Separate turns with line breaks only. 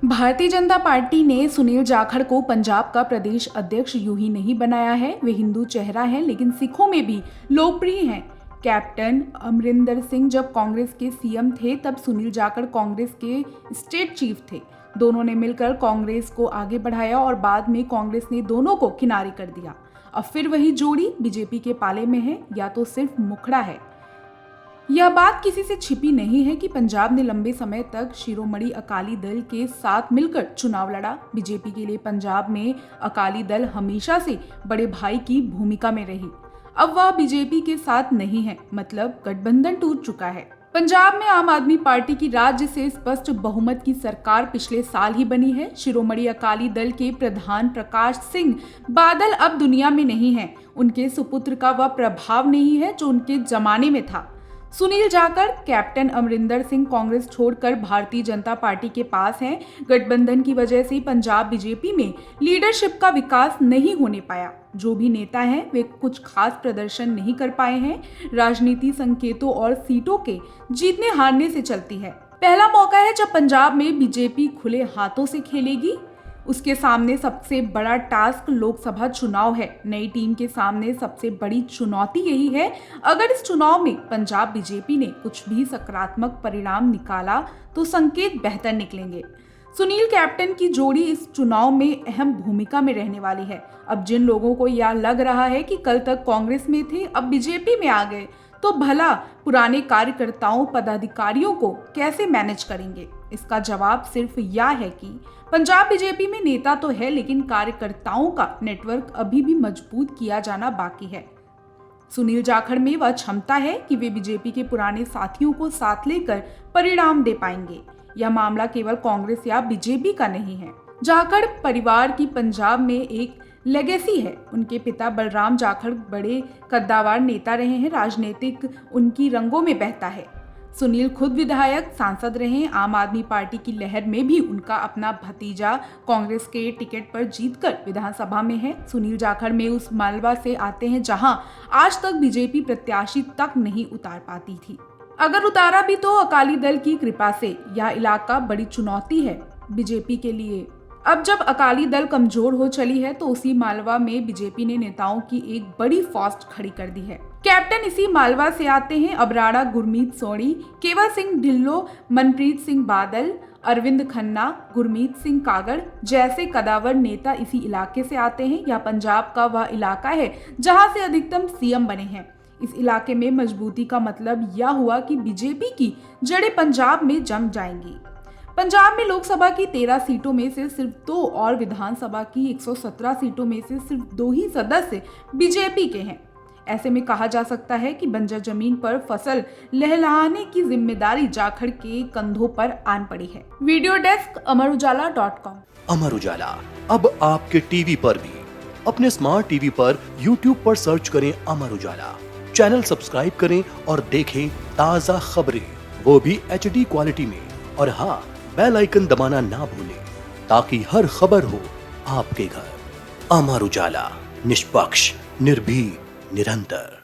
Bharatiya Janata party ने सुनील जाखड़ को पंजाब का प्रदेश अध्यक्ष यूं ही नहीं बनाया है। वे हिंदू चेहरा हैं, लेकिन सिखों में भी लोकप्रिय हैं। कैप्टन अमरिंदर सिंह जब कांग्रेस के सीएम थे, तब सुनील जाखड़ कांग्रेस के स्टेट चीफ थे। दोनों ने मिलकर कांग्रेस को आगे बढ़ाया और बाद में कांग्रेस ने दोनों को किनारे कर दिया। अब फिर वही जोड़ी बीजेपी के पाले में है, या तो सिर्फ मुखड़ा है। यह बात किसी से छिपी नहीं है कि पंजाब ने लंबे समय तक शिरोमणि अकाली दल के साथ मिलकर चुनाव लड़ा। बीजेपी के लिए पंजाब में अकाली दल हमेशा से बड़े भाई की भूमिका में रही। अब वह बीजेपी के साथ नहीं है, मतलब गठबंधन टूट चुका है। पंजाब में आम आदमी पार्टी की राज्य से स्पष्ट बहुमत की सरकार पिछले साल ही बनी है। शिरोमणि अकाली दल के प्रधान प्रकाश सिंह बादल अब दुनिया में नहीं है। उनके सुपुत्र का वह प्रभाव नहीं है जो उनके जमाने में था। सुनील जाखड़, कैप्टन अमरिंदर सिंह कांग्रेस छोड़कर भारतीय जनता पार्टी के पास हैं। गठबंधन की वजह से पंजाब बीजेपी में लीडरशिप का विकास नहीं होने पाया। जो भी नेता हैं, वे कुछ खास प्रदर्शन नहीं कर पाए हैं। राजनीति संकेतों और सीटों के जीतने हारने से चलती है। पहला मौका है जब पंजाब में बीजेपी खुले हाथों से खेलेगी। उसके सामने सबसे बड़ा टास्क लोकसभा चुनाव है। नई टीम के सामने सबसे बड़ी चुनौती यही है। अगर इस चुनाव में पंजाब बीजेपी ने कुछ भी सकारात्मक परिणाम निकाला तो संकेत बेहतर निकलेंगे। सुनील कैप्टन की जोड़ी इस चुनाव में अहम भूमिका में रहने वाली है। अब जिन लोगों को यह लग रहा है कि कल तक कांग्रेस में थे, अब बीजेपी में आ गए, तो भला पुराने कार्यकर्ताओं पदाधिकारियों को कैसे मैनेज करेंगे? इसका जवाब सिर्फ यह है कि पंजाब बीजेपी में नेता तो है, लेकिन कार्यकर्ताओं का नेटवर्क अभी भी मजबूत किया जाना बाकी है। सुनील जाखड़ में वह क्षमता है कि वे बीजेपी के पुराने साथियों को साथ लेकर परिणाम दे पाएंगे। यह मामला केवल कांग्रेस या बीजेपी का नहीं है। जाखड़ परिवार की पंजाब में एक लेगेसी है। उनके पिता बलराम जाखड़ बड़े कद्दावर नेता रहे हैं। राजनीतिक उनकी रंगों में बहता है। सुनील खुद विधायक, सांसद रहे। आम आदमी पार्टी की लहर में भी उनका अपना भतीजा कांग्रेस के टिकट पर जीतकर विधानसभा में है। सुनील जाखड़ में उस मालवा से आते हैं जहां आज तक बीजेपी प्रत्याशी तक नहीं उतार पाती थी। अगर उतारा भी तो अकाली दल की कृपा से। यह इलाका बड़ी चुनौती है बीजेपी के लिए। अब जब अकाली दल कमजोर हो चली है, तो उसी मालवा में बीजेपी ने नेताओं की एक बड़ी फौज खड़ी कर दी है। कैप्टन इसी मालवा से आते हैं। अबराड़ा गुरमीत सोनी, केवल सिंह ढिल्लो, मनप्रीत सिंह बादल, अरविंद खन्ना, गुरमीत सिंह कागड़ जैसे कदावर नेता इसी इलाके से आते हैं। यह पंजाब का वह इलाका है जहां से अधिकतम सीएम बने हैं। इस इलाके में मजबूती का मतलब यह हुआ कि बीजेपी की जड़ें पंजाब में जम जाएंगी। पंजाब में लोकसभा की 13 सीटों में से सिर्फ 2 और विधानसभा की 117 सीटों में से सिर्फ 2 ही सदस्य बीजेपी के हैं। ऐसे में कहा जा सकता है कि बंजर जमीन पर फसल लहलहाने की जिम्मेदारी जाखड़ के कंधों पर आन पड़ी है। Video desk अमरुजाला.com।
अमर उजाला अब आपके टीवी पर भी। अपने स्मार्ट टीवी पर यूट्यूब पर सर्च करें अमर उजाला, चैनल सब्सक्राइब करें और देखें ताज़ा खबरें, वो भी HD क्वालिटी में। और हाँ, बेल आइकन दबाना ना भूलें ताकि हर खबर हो आपके घर। अमर उजाला, निष्पक्ष, निर्भीक, निरंतर।